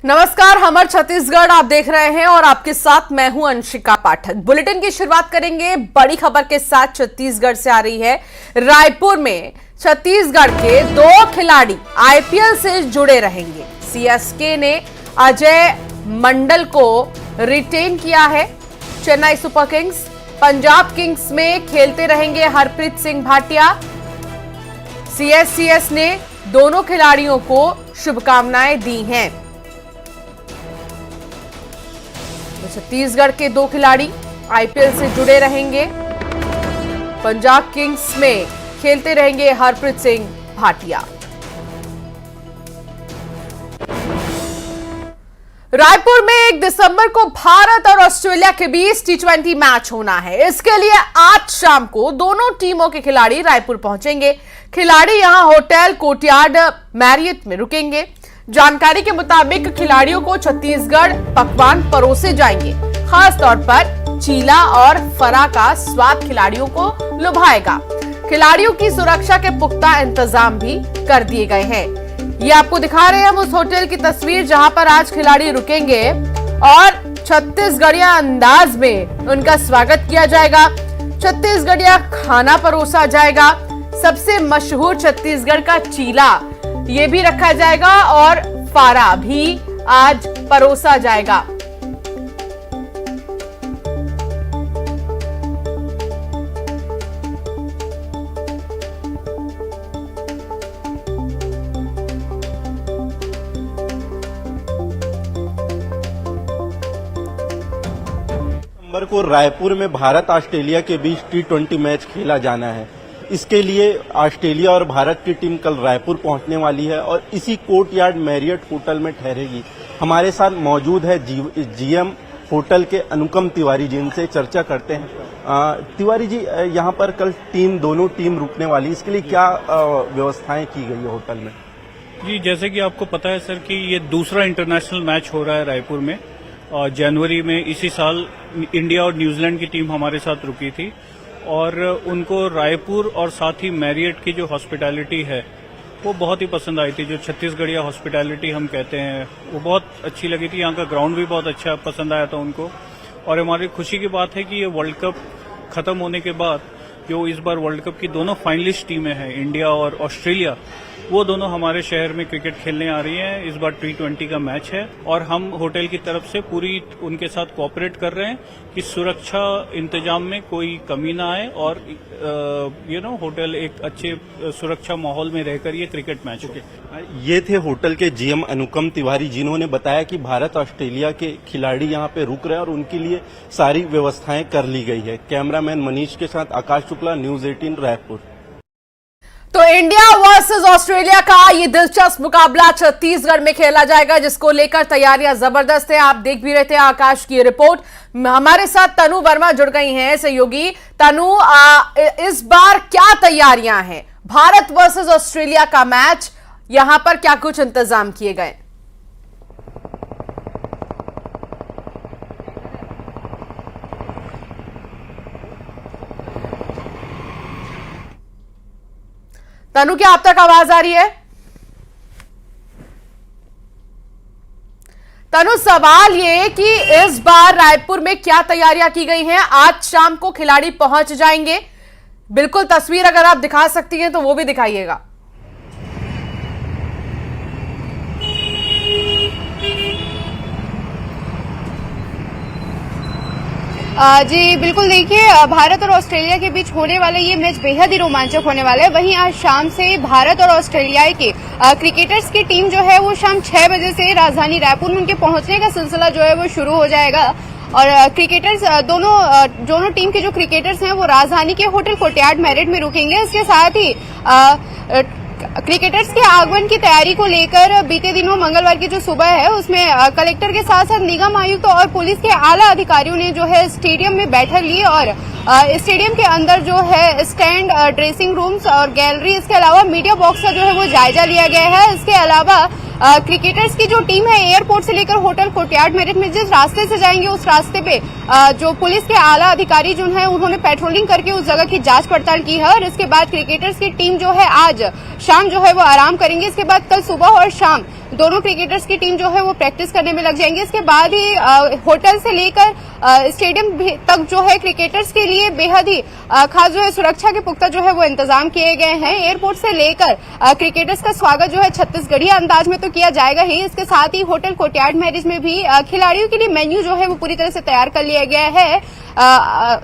नमस्कार, हमर छत्तीसगढ़ आप देख रहे हैं और आपके साथ मैं हूं अंशिका पाठक। बुलेटिन की शुरुआत करेंगे बड़ी खबर के साथ। छत्तीसगढ़ से आ रही है। रायपुर में छत्तीसगढ़ के 2 खिलाड़ी आईपीएल से जुड़े रहेंगे। सीएसके ने अजय मंडल को रिटेन किया है। Chennai super Kings, Punjab Kings में खेलते रहेंगे हरप्रीत सिंह भाटिया। सीएससीएस ने दोनों खिलाड़ियों को शुभकामनाएं दी हैं। छत्तीसगढ़ के 2 खिलाड़ी आईपीएल से जुड़े रहेंगे। पंजाब किंग्स में खेलते रहेंगे हरप्रीत सिंह भाटिया। रायपुर में 1 दिसंबर को भारत और ऑस्ट्रेलिया के बीच T20 मैच होना है। इसके लिए आज शाम को दोनों टीमों के खिलाड़ी रायपुर पहुंचेंगे। खिलाड़ी यहां होटल कोर्टयार्ड मैरियट में रुकेंगे। जानकारी के मुताबिक खिलाड़ियों को छत्तीसगढ़ पकवान परोसे जाएंगे। खास तौर पर चीला और फरा का स्वाद खिलाड़ियों को लुभाएगा। खिलाड़ियों की सुरक्षा के पुख्ता इंतजाम भी कर दिए गए हैं। ये आपको दिखा रहे हैं हम उस होटल की तस्वीर जहां पर आज खिलाड़ी रुकेंगे और छत्तीसगढ़िया अंदाज में उनका स्वागत किया जाएगा। छत्तीसगढ़िया खाना परोसा जाएगा। सबसे मशहूर छत्तीसगढ़ का चीला ये भी रखा जाएगा और फारा भी आज परोसा जाएगा। नवंबर को रायपुर में भारत ऑस्ट्रेलिया के बीच T20 मैच खेला जाना है। इसके लिए ऑस्ट्रेलिया और भारत की टीम कल रायपुर पहुंचने वाली है और इसी कोर्टयार्ड मैरियट होटल में ठहरेगी। हमारे साथ मौजूद है जीएम होटल के अनुकम तिवारी जी, इनसे चर्चा करते हैं। तिवारी जी, यहां पर कल दोनों टीम रुकने वाली, इसके लिए क्या व्यवस्थाएं की गई है होटल में? जी, जैसे कि आपको पता है सर कि ये दूसरा इंटरनेशनल मैच हो रहा है रायपुर में। और जनवरी में इसी साल इंडिया और न्यूजीलैंड की टीम हमारे साथ रुकी थी और उनको रायपुर और साथ ही मैरियट की जो हॉस्पिटैलिटी है वो बहुत ही पसंद आई थी। जो छत्तीसगढ़िया हॉस्पिटैलिटी हम कहते हैं वो बहुत अच्छी लगी थी। यहाँ का ग्राउंड भी बहुत अच्छा पसंद आया था उनको। और हमारी खुशी की बात है कि ये वर्ल्ड कप खत्म होने के बाद जो इस बार वर्ल्ड कप की दोनों फाइनलिस्ट टीमें हैं, इंडिया और ऑस्ट्रेलिया, वो दोनों हमारे शहर में क्रिकेट खेलने आ रही हैं। इस बार T20 का मैच है और हम होटल की तरफ से पूरी उनके साथ कोऑपरेट कर रहे हैं कि सुरक्षा इंतजाम में कोई कमी ना आए और होटल एक अच्छे सुरक्षा माहौल में रहकर ये क्रिकेट मैच हो। ये थे होटल के जीएम अनुकम तिवारी, जिन्होंने बताया कि भारत ऑस्ट्रेलिया के खिलाड़ी यहाँ पे रुक रहे हैं और उनके लिए सारी व्यवस्थाएं कर ली गई है। कैमरामैन मनीष के साथ आकाश शुक्ला, न्यूज 18 रायपुर। तो इंडिया वर्सेस ऑस्ट्रेलिया का ये दिलचस्प मुकाबला छत्तीसगढ़ में खेला जाएगा, जिसको लेकर तैयारियां जबरदस्त है। आप देख भी रहे थे आकाश की रिपोर्ट। हमारे साथ तनु वर्मा जुड़ गई हैं सहयोगी। तनु, इस बार क्या तैयारियां हैं? भारत वर्सेस ऑस्ट्रेलिया का मैच, यहां पर क्या कुछ इंतजाम किए गए? तनु, क्या आप तक आवाज आ रही है? तनु, सवाल ये कि इस बार रायपुर में क्या तैयारियां की गई हैं? आज शाम को खिलाड़ी पहुंच जाएंगे। बिल्कुल तस्वीर अगर आप दिखा सकती हैं तो वो भी दिखाइएगा। जी बिल्कुल, देखिए भारत और ऑस्ट्रेलिया के बीच होने वाला ये मैच बेहद ही रोमांचक होने वाला है। वहीं आज शाम से भारत और ऑस्ट्रेलिया के क्रिकेटर्स की टीम जो है वो शाम 6 बजे से राजधानी रायपुर में उनके पहुंचने का सिलसिला जो है वो शुरू हो जाएगा। और क्रिकेटर्स दोनों टीम के जो क्रिकेटर्स हैं वो राजधानी के होटल कोर्टयार्ड मैरियट में रुकेंगे। इसके साथ ही क्रिकेटर्स के आगमन की तैयारी को लेकर बीते दिनों मंगलवार की जो सुबह है उसमें कलेक्टर के साथ साथ निगम आयुक्त और पुलिस के आला अधिकारियों ने जो है स्टेडियम में बैठक ली और स्टेडियम के अंदर जो है स्टैंड, ड्रेसिंग रूम्स और गैलरी, इसके अलावा मीडिया बॉक्स का जो है वो जायजा लिया गया है। इसके अलावा क्रिकेटर्स की जो टीम है एयरपोर्ट से लेकर होटल कोर्टयार्ड मैरियट में जिस रास्ते से जाएंगे उस रास्ते पे जो पुलिस के आला अधिकारी जो है उन्होंने पेट्रोलिंग करके उस जगह की जांच पड़ताल की है। और इसके बाद क्रिकेटर्स की टीम जो है आज शाम जो है वो आराम करेंगे। इसके बाद कल सुबह और शाम दोनों क्रिकेटर्स की टीम जो है वो प्रैक्टिस करने में लग जाएंगे। इसके बाद ही होटल से लेकर स्टेडियम तक जो है क्रिकेटर्स के लिए बेहद ही खास जो है सुरक्षा के पुख्ता जो है वो इंतजाम किए गए हैं। एयरपोर्ट से लेकर क्रिकेटर्स का स्वागत जो है छत्तीसगढ़िया अंदाज में तो किया जाएगा ही, इसके साथ ही होटल कोर्टयार्ड मैरिज में भी खिलाड़ियों के लिए मेन्यू जो है वो पूरी तरह से तैयार कर लिया गया है।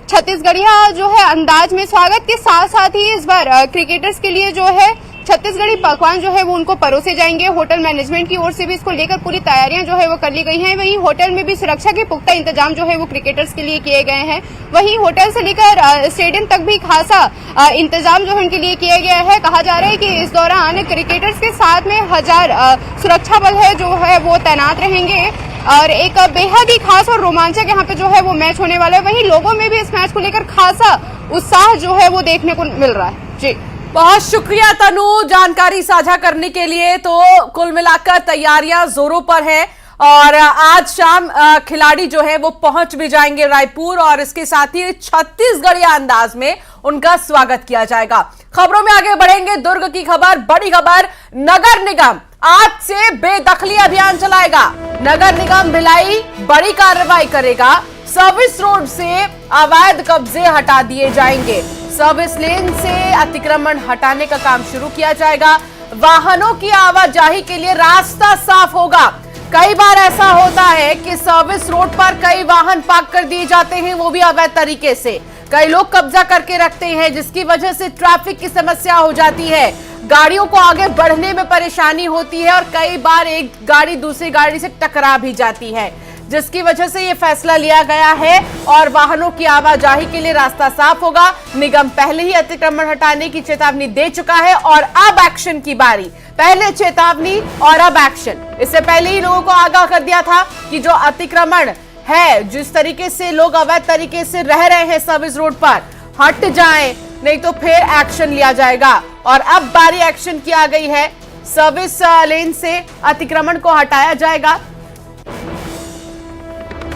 छत्तीसगढ़िया जो है अंदाज में स्वागत के साथ साथ ही इस बार क्रिकेटर्स के लिए जो है छत्तीसगढ़ी पकवान जो है वो उनको परोसे जाएंगे। होटल मैनेजमेंट की ओर से भी इसको लेकर पूरी तैयारियां जो है वो कर ली गई हैं। वहीं होटल में भी सुरक्षा के पुख्ता इंतजाम जो है वो क्रिकेटर्स के लिए किए गए हैं। वहीं होटल से लेकर स्टेडियम तक भी खासा इंतजाम जो है उनके लिए किया गया है। कहा जा रहा है कि इस दौरान क्रिकेटर्स के साथ में 1000 सुरक्षा बल है जो है वो तैनात रहेंगे और एक बेहद ही खास और रोमांचक यहाँ पे जो है वो मैच होने वाला है। वहीं लोगों में भी इस मैच को लेकर खासा उत्साह जो है वो देखने को मिल रहा है। जी, बहुत शुक्रिया तनु जानकारी साझा करने के लिए। तो कुल मिलाकर तैयारियां जोरों पर है और आज शाम खिलाड़ी जो है वो पहुंच भी जाएंगे रायपुर और इसके साथ ही छत्तीसगढ़िया अंदाज में उनका स्वागत किया जाएगा। खबरों में आगे बढ़ेंगे। दुर्ग की खबर, बड़ी खबर, नगर निगम आज से बेदखली अभियान चलाएगा। नगर निगम भिलाई बड़ी कार्रवाई करेगा। सर्विस रोड से अवैध कब्जे हटा दिए जाएंगे। सर्विस लेन से अतिक्रमण हटाने का काम शुरू किया जाएगा। वाहनों की आवाजाही के लिए रास्ता साफ होगा। कई बार ऐसा होता है कि सर्विस रोड पर कई वाहन पार्क कर दिए जाते हैं, वो भी अवैध तरीके से। कई लोग कब्जा करके रखते हैं जिसकी वजह से ट्रैफिक की समस्या हो जाती है, गाड़ियों को आगे बढ़ने में परेशानी होती है और कई बार एक गाड़ी दूसरी गाड़ी से टकरा भी जाती है, जिसकी वजह से ये फैसला लिया गया है और वाहनों की आवाजाही के लिए रास्ता साफ होगा। निगम पहले ही अतिक्रमण हटाने की चेतावनी दे चुका है और अब एक्शन की बारी। पहले चेतावनी और अब एक्शन। इससे पहले ही लोगों को आगाह कर दिया था कि जो अतिक्रमण है, जिस तरीके से लोग अवैध तरीके से रह रहे हैं सर्विस रोड पर, हट जाएं, नहीं तो फिर एक्शन लिया जाएगा। और अब बारी एक्शन की आ गई है। सर्विस लेन से अतिक्रमण को हटाया जाएगा।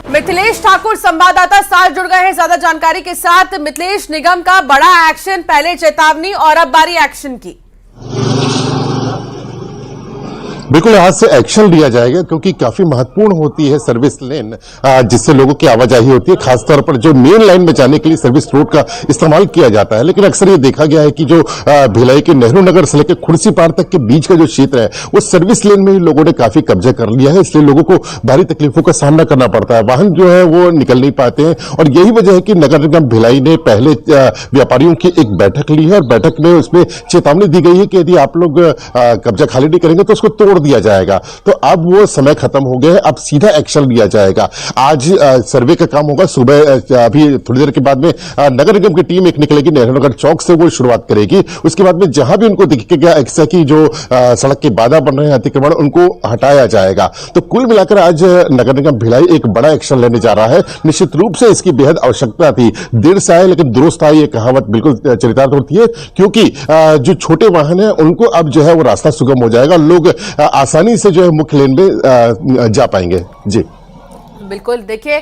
मिथिलेश ठाकुर संवाददाता साथ जुड़ गए हैं ज्यादा जानकारी के साथ। मिथिलेश, निगम का बड़ा एक्शन, पहले चेतावनी और अब बारी एक्शन की। बिल्कुल, आज से एक्शन लिया जाएगा क्योंकि काफी महत्वपूर्ण होती है सर्विस लेन, जिससे लोगों की आवाजाही होती है। खासतौर पर जो मेन लाइन में जाने के लिए सर्विस रोड का इस्तेमाल किया जाता है, लेकिन अक्सर ये देखा गया है कि जो भिलाई के नेहरू नगर से लेकर खुर्सीपार तक के बीच का जो क्षेत्र है वो सर्विस लेन में ही लोगों ने काफी कब्जा कर लिया है। इसलिए लोगों को भारी तकलीफों का सामना करना पड़ता है, वाहन जो है वो निकल नहीं पाते हैं। और यही वजह है कि नगर निगम भिलाई ने पहले व्यापारियों की एक बैठक ली है और बैठक में उसमें चेतावनी दी गई है कि यदि आप लोग कब्जा खाली नहीं करेंगे तो उसको तोड़ दिया जाएगा। तो अब वो समय खत्म हो गया है, अब सीधा एक्शन लिया जाएगा। आज सर्वे का काम होगा। सुबह अभी थोड़ी देर के बाद में नगर निगम की टीम एक निकलेगी नेहरू नगर चौक से, वो शुरुआत करेगी। उसके बाद में जहां भी उनको दिखेगा ऐसा कि जो सड़क के बाधा बन रहे हैं अतिक्रमण, उनको हटाया जाएगा। तो कुल मिलाकर आज नगर निगम भिलाई एक बड़ा एक्शन लेने जा रहा है। निश्चित रूप से इसकी बेहद आवश्यकता थी। देर से आए लेकिन दुरुस्त आए, ये कहावत बिल्कुल चरितार्थ होती है, क्योंकि जो छोटे वाहन है उनको अब जो है वो रास्ता सुगम हो जाएगा। लोग आसानी से जो है मुख्य लेन में जा पाएंगे। जी बिल्कुल, देखिए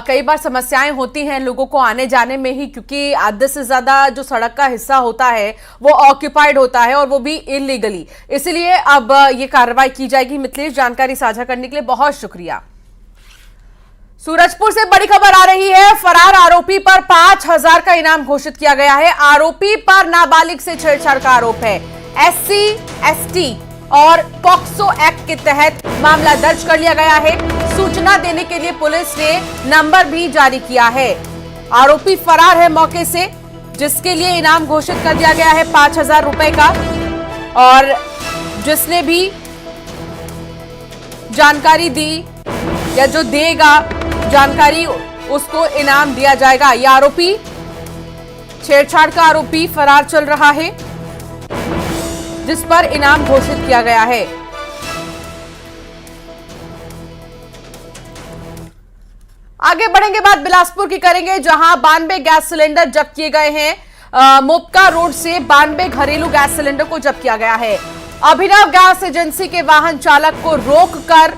कई बार समस्याएं होती हैं लोगों को आने जाने में ही, क्योंकि आधे से ज्यादा जो सड़क का हिस्सा होता है वो ऑक्यूपाइड होता है और वो भी इलीगली। इसलिए अब ये कार्रवाई की जाएगी। मिथिलेश, जानकारी साझा करने के लिए बहुत शुक्रिया। सूरजपुर से बड़ी खबर आ रही है। फरार आरोपी पर 5000 का इनाम घोषित किया गया है। आरोपी पर नाबालिग से छेड़छाड़ का आरोप है। SC, ST और पॉक्सो एक्ट के तहत मामला दर्ज कर लिया गया है। सूचना देने के लिए पुलिस ने नंबर भी जारी किया है। आरोपी फरार है मौके से, जिसके लिए इनाम घोषित कर दिया गया है 5000 रुपए का, और जिसने भी जानकारी दी या जो देगा जानकारी उसको इनाम दिया जाएगा। यह आरोपी, छेड़छाड़ का आरोपी फरार चल रहा है, जिस पर इनाम घोषित किया गया है। आगे बढ़ेंगे, बात बिलासपुर की करेंगे, जहां 92 गैस सिलेंडर जब्त किए गए हैं। मोपका रोड से 92 घरेलू गैस सिलेंडर को जब्त किया गया है। अभिनव गैस एजेंसी के वाहन चालक को रोककर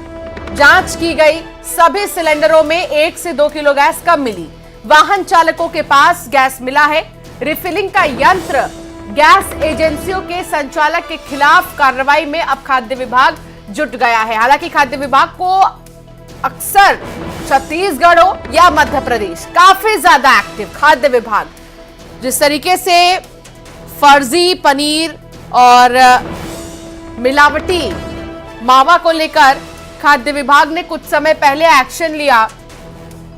जांच की गई। सभी सिलेंडरों में 1 से 2 किलो गैस कम मिली। वाहन चालकों के पास गैस मिला है। रिफिलिंग का यंत्र, गैस एजेंसियों के संचालक के खिलाफ कार्रवाई में अब खाद्य विभाग जुट गया है। हालांकि खाद्य विभाग को अक्सर छत्तीसगढ़ हो या मध्य प्रदेश, काफी ज्यादा एक्टिव खाद्य विभाग, जिस तरीके से फर्जी पनीर और मिलावटी मावा को लेकर खाद्य विभाग ने कुछ समय पहले एक्शन लिया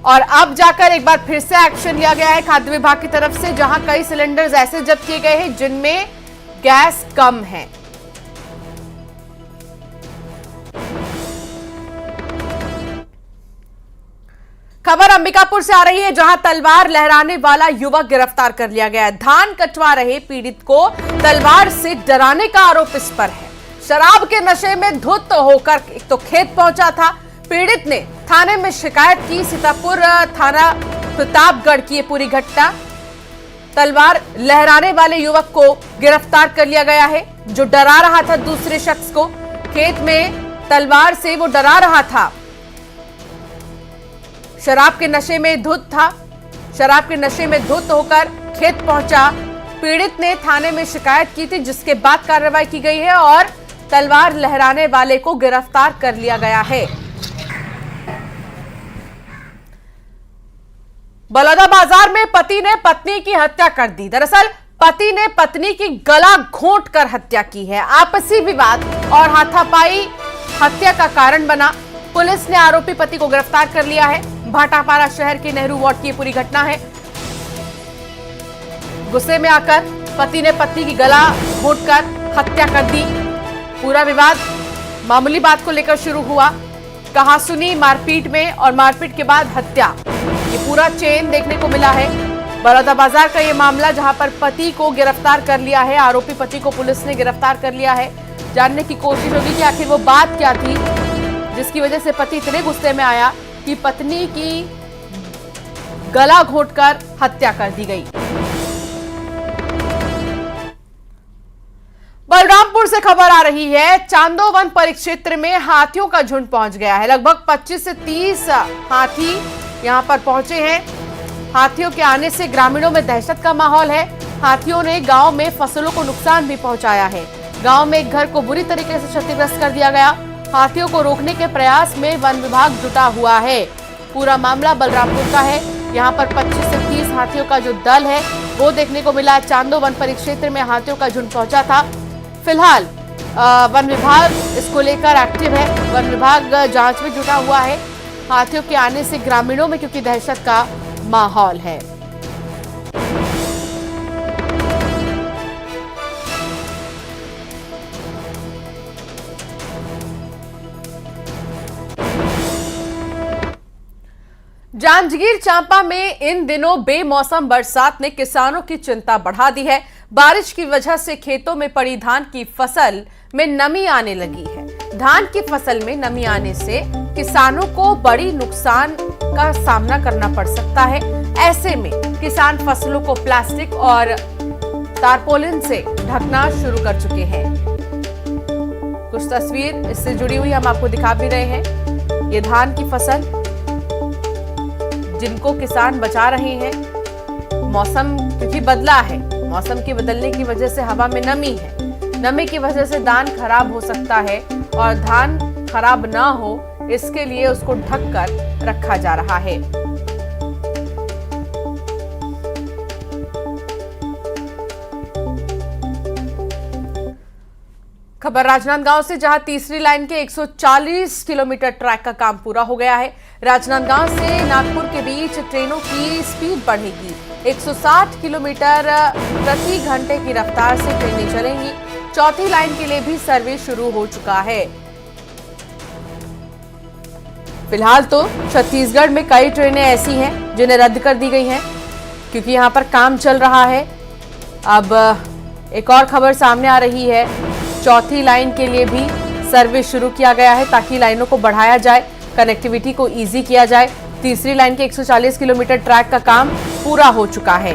और अब जाकर एक बार फिर से एक्शन लिया गया है खाद्य विभाग की तरफ से, जहां कई सिलेंडर्स ऐसे जब्त किए गए हैं जिनमें गैस कम है। खबर अंबिकापुर से आ रही है, जहां तलवार लहराने वाला युवक गिरफ्तार कर लिया गया है। धान कटवा रहे पीड़ित को तलवार से डराने का आरोप इस पर है। शराब के नशे में धुत होकर एक तो खेत पहुंचा था। पीड़ित ने थाने में शिकायत की। सीतापुर थाना प्रतापगढ़ की ये पूरी घटना। तलवार लहराने वाले युवक को गिरफ्तार कर लिया गया है, जो डरा रहा था दूसरे शख्स को। खेत में तलवार से वो डरा रहा था। शराब के नशे में धुत था। शराब के नशे में धुत होकर खेत पहुंचा। पीड़ित ने थाने में शिकायत की थी, जिसके बाद कार्रवाई की गई है और तलवार लहराने वाले को गिरफ्तार कर लिया गया है। बलौदाबाजार में पति ने पत्नी की हत्या कर दी। दरअसल पति ने पत्नी की गला घोंटकर हत्या की है। आपसी विवाद और हाथापाई हत्या का कारण बना। पुलिस ने आरोपी पति को गिरफ्तार कर लिया है। भाटापारा शहर के नेहरू वार्ड की पूरी घटना है। गुस्से में आकर पति ने पत्नी की गला घोंटकर हत्या कर दी। पूरा विवाद मामूली बात को लेकर शुरू हुआ, कहासुनी मारपीट में और मारपीट के बाद हत्या। ये पूरा चेन देखने को मिला है। बलौदाबाजार का ये मामला, जहां पर पति को गिरफ्तार कर लिया है। आरोपी पति को पुलिस ने गिरफ्तार कर लिया है। जानने की कोशिश होगी कि आखिर वो बात क्या थी जिसकी वजह से पति इतने गुस्से में आया कि पत्नी की गला घोंटकर हत्या कर दी गई। बलरामपुर से खबर आ रही है, चांदो वन परिक्षेत्र में हाथियों का झुंड पहुंच गया है। लगभग 25 से 30 हाथी यहां पर पहुंचे हैं। हाथियों के आने से ग्रामीणों में दहशत का माहौल है। हाथियों ने गांव में फसलों को नुकसान भी पहुंचाया है। गांव में एक घर को बुरी तरीके से क्षतिग्रस्त कर दिया गया। हाथियों को रोकने के प्रयास में वन विभाग जुटा हुआ है। पूरा मामला बलरामपुर का है। यहाँ पर 25 से 30 हाथियों का जो दल है वो देखने को मिला। चांदो वन परिक्षेत्र में हाथियों का झुंड पहुंचा था। फिलहाल वन विभाग इसको लेकर एक्टिव है। वन विभाग जांच में जुटा हुआ है। हाथियों के आने से ग्रामीणों में क्योंकि दहशत का माहौल है। जांजगीर चांपा में इन दिनों बेमौसम बरसात ने किसानों की चिंता बढ़ा दी है। बारिश की वजह से खेतों में पड़ी धान की फसल में नमी आने लगी है। धान की फसल में नमी आने से किसानों को बड़ी नुकसान का सामना करना पड़ सकता है। ऐसे में किसान फसलों को प्लास्टिक और तारपोलिन से ढकना शुरू कर चुके हैं। कुछ तस्वीर इससे जुड़ी हुई हम आपको दिखा भी रहे हैं। ये धान की फसल जिनको किसान बचा रहे हैं। मौसम क्योंकि बदला है, मौसम के बदलने की वजह से हवा में नमी है। नमी की वजह से धान खराब हो सकता है और धान खराब ना हो इसके लिए उसको ढक कर रखा जा रहा है। खबर राजनांदगांव से, जहां तीसरी लाइन के 140 किलोमीटर ट्रैक का काम पूरा हो गया है। राजनांदगांव से नागपुर के बीच ट्रेनों की स्पीड बढ़ेगी। 160 किलोमीटर प्रति घंटे की रफ्तार से ट्रेनें चलेंगी। चौथी लाइन के लिए भी सर्विस शुरू हो चुका है। फिलहाल तो छत्तीसगढ़ में कई ट्रेनें ऐसी हैं जिन्हें रद्द कर दी गई हैं क्योंकि यहां पर काम चल रहा है। अब एक और खबर सामने आ रही है, चौथी लाइन के लिए भी सर्विस शुरू किया गया है ताकि लाइनों को बढ़ाया जाए, कनेक्टिविटी को इजी किया जाए। तीसरी लाइन के 140 किलोमीटर ट्रैक का काम पूरा हो चुका है।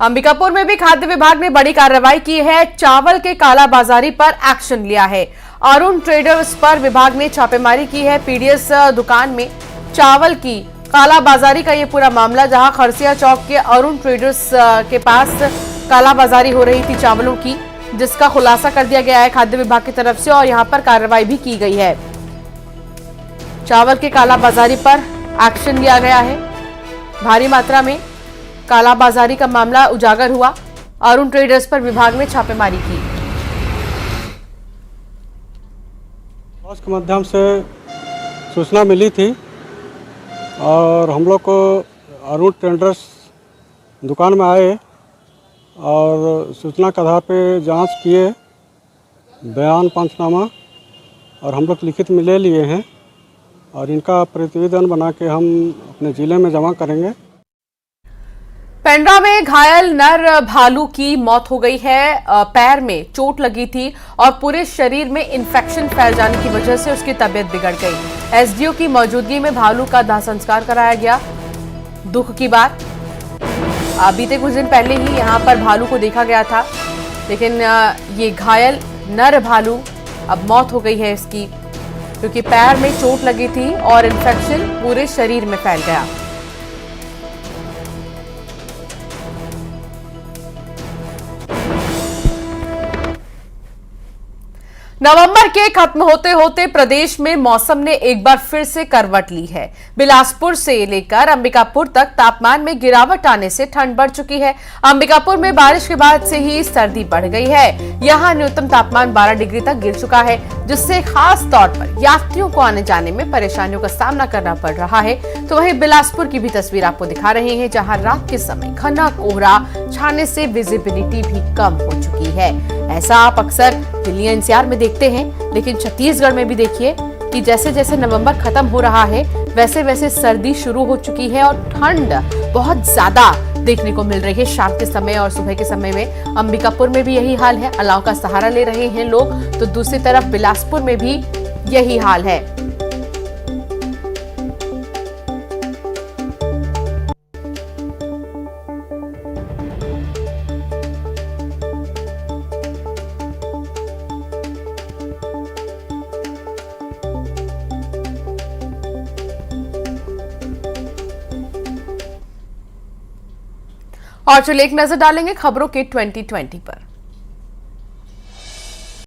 अंबिकापुर में भी खाद्य विभाग ने बड़ी कार्रवाई की है। चावल के कालाबाजारी पर एक्शन लिया है। अरुण ट्रेडर्स पर विभाग ने छापेमारी की है। पीडीएस दुकान में चावल की कालाबाजारी का ये पूरा मामला, जहां खरसिया चौक के अरुण ट्रेडर्स के पास कालाबाजारी हो रही थी चावलों की। जिसका खुलासा कर दिया गया है खाद्य विभाग की तरफ से और यहां पर कार्रवाई भी की गई है। चावल के कालाबाजारी पर एक्शन लिया गया है। भारी मात्रा में कालाबाजारी का मामला उजागर हुआ। अरुण ट्रेडर्स पर विभाग ने छापेमारी की। के माध्यम से सूचना मिली थी और हम लोग को अरुण ट्रेडर्स दुकान में आए और सूचना के आधार पे जांच किए, बयान पंचनामा और हम लोग लिखित में ले लिए हैं और इनका प्रतिवेदन बना के हम अपने जिले में जमा करेंगे। पेंड्रा में घायल नर भालू की मौत हो गई है। पैर में चोट लगी थी और पूरे शरीर में इन्फेक्शन फैल जाने की वजह से उसकी तबीयत बिगड़ गई। एसडीओ की मौजूदगी में भालू का दाह संस्कार कराया गया। दुख की बात, बीते कुछ दिन पहले ही यहां पर भालू को देखा गया था, लेकिन ये घायल नर भालू अब मौत हो गई है इसकी, क्योंकि पैर में चोट लगी थी और इन्फेक्शन पूरे शरीर में फैल गया। नवंबर के खत्म होते होते प्रदेश में मौसम ने एक बार फिर से करवट ली है। बिलासपुर से लेकर अंबिकापुर तक तापमान में गिरावट आने से ठंड बढ़ चुकी है। अंबिकापुर में बारिश के बाद से ही सर्दी बढ़ गई है। यहां न्यूनतम तापमान 12 डिग्री तक गिर चुका है, जिससे खास तौर पर यात्रियों को आने जाने में परेशानियों का सामना करना पड़ रहा है। तो वहीं बिलासपुर की भी तस्वीर आपको दिखा रहे हैं, जहां रात के समय घना कोहरा छाने से विजिबिलिटी भी कम हो चुकी है। ऐसा आप अक्सर दिल्ली एनसीआर में देखते हैं, लेकिन छत्तीसगढ़ में भी देखिए कि जैसे जैसे नवंबर खत्म हो रहा है वैसे वैसे सर्दी शुरू हो चुकी है और ठंड बहुत ज्यादा देखने को मिल रही है शाम के समय और सुबह के समय में। अंबिकापुर में भी यही हाल है, अलाव का सहारा ले रहे हैं लोग, तो दूसरी तरफ बिलासपुर में भी यही हाल है। और चलिए एक नजर डालेंगे खबरों के 2020 पर।